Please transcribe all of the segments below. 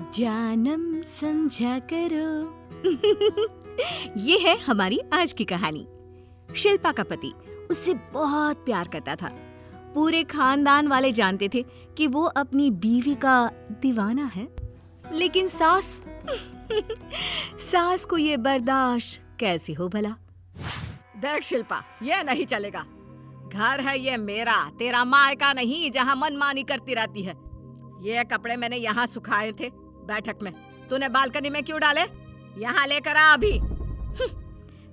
जानम समझा करो। ये है हमारी आज की कहानी। शिल्पा का पति उससे बहुत प्यार करता था। पूरे खानदान वाले जानते थे कि वो अपनी बीवी का दीवाना है, लेकिन सास सास को ये बर्दाश्त कैसे हो भला। देख शिल्पा, ये नहीं चलेगा। घर है ये मेरा, तेरा मायका नहीं जहाँ मनमानी करती रहती है। ये कपड़े मैंने यहाँ सुखाए थे बैठक में, तूने बालकनी में क्यों डाले? यहाँ लेकर आ अभी।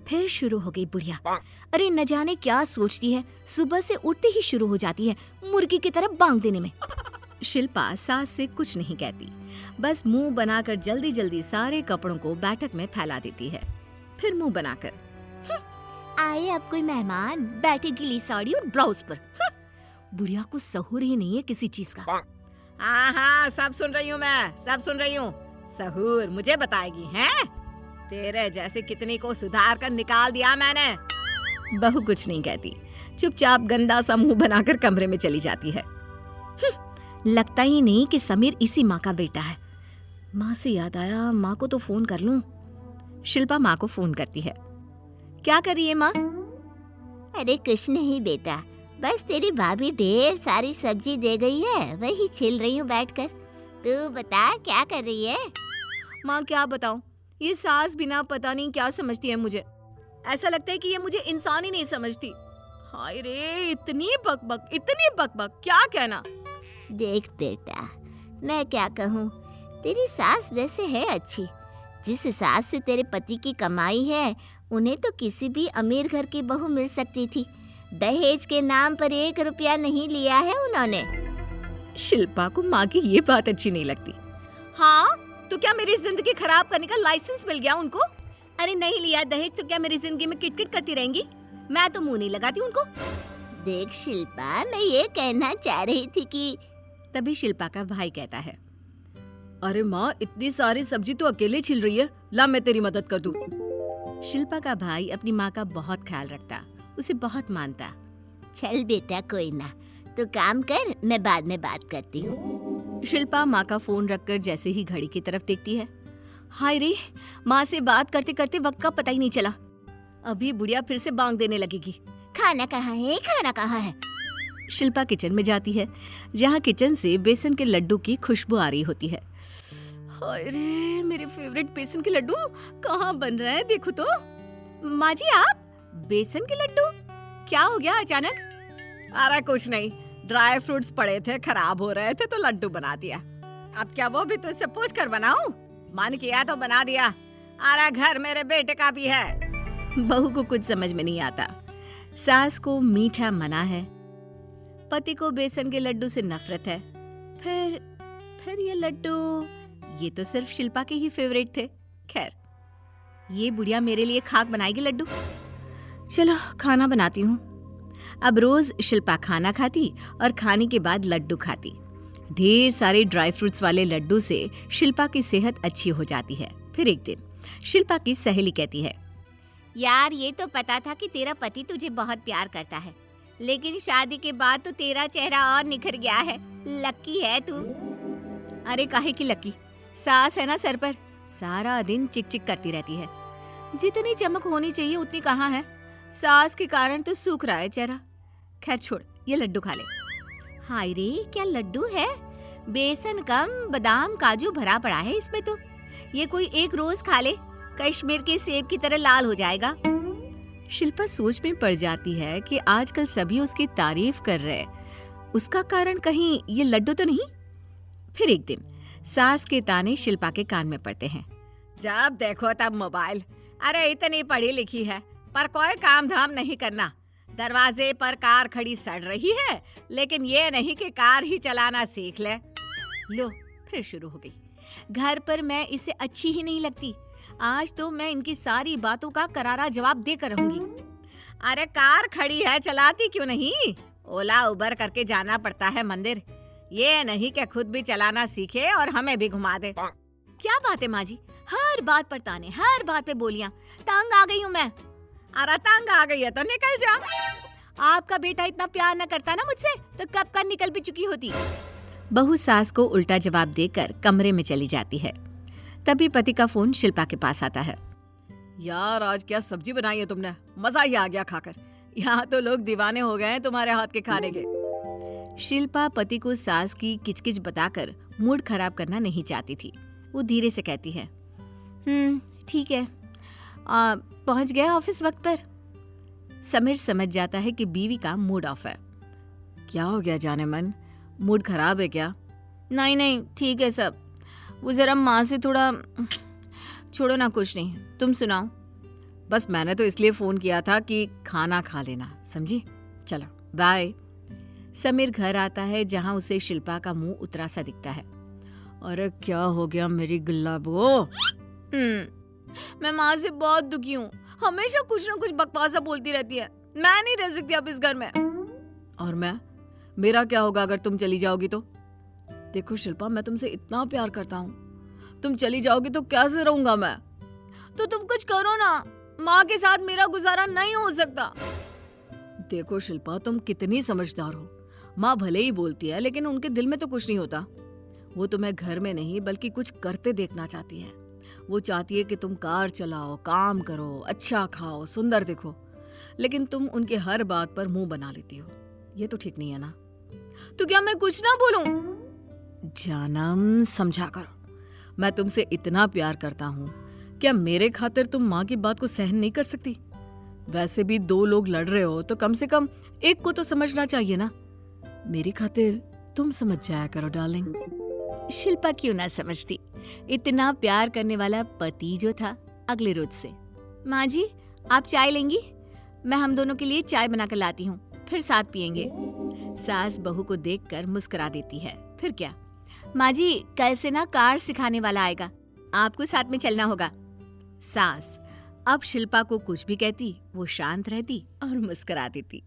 फिर शुरू हो गई बुढ़िया। अरे न जाने क्या सोचती है, सुबह से उठते ही शुरू हो जाती है मुर्गी की तरह बांग देने में। शिल्पा सास से कुछ नहीं कहती, बस मुंह बनाकर जल्दी जल्दी सारे कपड़ों को बैठक में फैला देती है। फिर मुंह बनाकर, आए अब कोई मेहमान, बैठे गीली साड़ी और ब्लाउज पर। बुढ़िया को सहूर ही नहीं है किसी चीज का। हाँ हाँ, सब सुन रही हूँ मैं, सब सुन रही हूँ। सहूर मुझे बताएगी हैं? तेरे जैसे कितनी को सुधार कर निकाल दिया मैंने। बहू कुछ नहीं कहती, चुपचाप गंदा सा मुंह बनाकर कमरे में चली जाती है। लगता ही नहीं कि समीर इसी माँ का बेटा है। माँ से याद आया, माँ को तो फोन कर लूं। शिल्पा माँ को फोन करती है। क्या कर रही है माँ? अरे कुछ नहीं बेटा, बस तेरी भाभी ढेर सारी सब्जी दे गई है, वही छिल रही हूँ बैठकर। तू बता क्या कर रही है? माँ क्या बताऊं, ये सास बिना पता नहीं क्या समझती है मुझे। ऐसा लगता है कि ये मुझे इंसान ही नहीं समझती। हाय रे, इतनी बकबक, क्या कहना। देख बेटा, मैं क्या कहूँ, तेरी सास वैसे है अच्छी। जिस हिसाब से तेरे पति की कमाई है, उन्हें तो किसी भी अमीर घर की बहू मिल सकती थी। दहेज के नाम पर 1 रुपया नहीं लिया है उन्होंने। शिल्पा को माँ की ये बात अच्छी नहीं लगती। हाँ, तो क्या मेरी जिंदगी खराब करने का लाइसेंस मिल गया उनको? अरे नहीं लिया दहेज तो क्या मेरी जिंदगी में किटकिट करती रहेंगी? मैं तो मुंह नहीं लगाती उनको। देख शिल्पा, मैं ये कहना चाह रही थी कि तभी शिल्पा का भाई कहता है, अरे माँ, इतनी सारी सब्जी तो अकेले छिल रही है, ला मैं तेरी मदद कर दूं। शिल्पा का भाई अपनी माँ का बहुत ख्याल रखता, उसे बहुत मानता। चल बेटा कोई ना, तू काम कर, मैं बाद में बात करती हूँ। शिल्पा माँ का फोन रखकर जैसे ही घड़ी की तरफ देखती है, हाय रे, माँ से बात करते करते वक्त का पता ही नहीं चला। अभी बुढ़िया फिर से बांग देने लगेगी। खाना कहाँ है, खाना कहाँ है? शिल्पा किचन में जाती है, जहाँ किचन से बेसन के लड्डू की खुशबू आ रही होती है। हाय रे, मेरे फेवरेट बेसन के लड्डू कहाँ बन रहे हैं, देखो तो। माँ जी, आप बेसन के लड्डू? क्या हो गया अचानक? अरे कुछ नहीं, ड्राई फ्रूट्स पड़े थे, खराब हो रहे थे तो लड्डू बना दिया। अब क्या वो भी तुझसे पूछ कर बनाऊं? मन किया तो बना दिया। अरे घर मेरे बेटे का भी है। बहू को कुछ समझ में नहीं आता। सास को मीठा मना है, पति को बेसन के लड्डू से नफरत है। फिर ये लड्डू, ये तो सिर्फ शिल्पा के ही फेवरेट थे। खैर, ये बुढ़िया मेरे लिए खाक बनाएगी लड्डू। चलो खाना बनाती हूँ। अब रोज शिल्पा खाना खाती और खाने के बाद लड्डू खाती। ढेर सारे ड्राई फ्रूट्स वाले लड्डू से शिल्पा की सेहत अच्छी हो जाती है। फिर एक दिन शिल्पा की सहेली कहती है, यार ये तो पता था कि तेरा पति तुझे बहुत प्यार करता है, लेकिन शादी के बाद तो तेरा चेहरा और निखर गया है। लकी है तू। अरे काहे की लकी, सास है ना सर पर, सारा दिन चिक चिक करती रहती है। जितनी चमक होनी चाहिए उतनी कहाँ है। सास के कारण तो सूख रहा है चेहरा। खैर छोड़, ये लड्डू खा ले। हाय रे, क्या लड्डू है? बेसन कम बादाम काजू भरा पड़ा है इसमें तो। ये कोई एक रोज खा ले, कश्मीर के सेब की तरह लाल हो जाएगा। शिल्पा सोच में पड़ जाती है कि आजकल सभी उसकी तारीफ कर रहे हैं, उसका कारण कहीं ये लड्डू तो नहीं। फिर एक दिन सास के ताने शिल्पा के कान में पड़ते हैं। जब देखो तब मोबाइल। अरे इतनी पढ़ी लिखी है पर कोई काम धाम नहीं करना। दरवाजे पर कार खड़ी सड़ रही है, लेकिन ये नहीं कि कार ही चलाना सीख ले। लो फिर शुरू हो गई। घर पर मैं इसे अच्छी ही नहीं लगती। आज तो मैं इनकी सारी बातों का करारा जवाब देकर रहूंगी। अरे कार खड़ी है, चलाती क्यों नहीं? ओला उबर करके जाना पड़ता है मंदिर। ये नहीं कि खुद भी चलाना सीखे और हमें भी घुमा दे। क्या बात है माँ जी, हर बात पर ताने, हर बात पे बोलियां। तंग आ गई हूँ मैं। अरे तंग आ गई है तो निकल जा। आपका बेटा इतना प्यार न करता ना मुझसे तो कब का निकल भी चुकी होती। बहू सास को उल्टा जवाब देकर कमरे में चली जाती है। तभी पति का फोन शिल्पा के पास आता है। यार आज क्या सब्जी बनाई है तुमने, मजा ही आ गया खाकर। यहाँ तो लोग दीवाने हो गए हैं तुम्हारे हाथ के खाने के। शिल्पा पति को सास की किचकिच बताकर मूड खराब करना नहीं चाहती थी। वो धीरे से कहती है, ठीक है, पहुंच गया ऑफिस वक्त पर। समीर समझ जाता है कि बीवी का मूड ऑफ है। क्या हो गया जाने मन, मूड खराब है क्या? नहीं ठीक है सब। वो जरा माँ से थोड़ा, छोड़ो ना, कुछ नहीं, तुम सुनाओ। बस मैंने तो इसलिए फोन किया था कि खाना खा लेना, समझी? चलो बाय। समीर घर आता है जहां उसे शिल्पा का मुंह उतरा सा दिखता है। अरे क्या हो गया मेरी गुल्लाबो? मैं माँ से बहुत दुखी हूँ, हमेशा कुछ ना कुछ बकवासा बोलती रहती है। मैं नहीं रह सकती अब इस घर में। और मेरा क्या होगा अगर तुम चली जाओगी तो? देखो शिल्पा, मैं तुमसे इतना प्यार करता हूँ, तुम चली जाओगी तो कैसे रहूंगा मैं? तो तुम कुछ करो ना, माँ के साथ मेरा गुजारा नहीं हो सकता। देखो शिल्पा, तुम कितनी समझदार हो। माँ भले ही बोलती है लेकिन उनके दिल में तो कुछ नहीं होता। वो तुम्हें घर में नहीं बल्कि कुछ करते देखना चाहती है। वो चाहती है कि तुम कार चलाओ, काम करो, अच्छा खाओ, सुंदर दिखो, लेकिन तुम उनके हर बात पर मुंह बना लेती हो। ये तो ठीक नहीं है ना? तो क्या मैं कुछ ना बोलूं? जानम, समझा करो, मैं तुमसे इतना प्यार करता हूँ, क्या मेरे खातिर तुम माँ की बात को सहन नहीं कर सकती? वैसे भी दो लोग लड़ रहे हो तो कम से कम एक को तो समझना चाहिए ना। मेरी खातिर तुम समझ जाया करो डार्लिंग। शिल्पा क्यों ना समझती, इतना प्यार करने वाला पति जो था। अगले रोज से, माँ जी आप चाय लेंगी? मैं हम दोनों के लिए चाय बनाकर लाती हूँ, फिर साथ पियेंगे। सास बहू को देखकर मुस्कुरा देती है। फिर क्या, माँ जी कल से ना कार सिखाने वाला आएगा, आपको साथ में चलना होगा। सास अब शिल्पा को कुछ भी कहती वो शांत रहती और मुस्कुरा देती।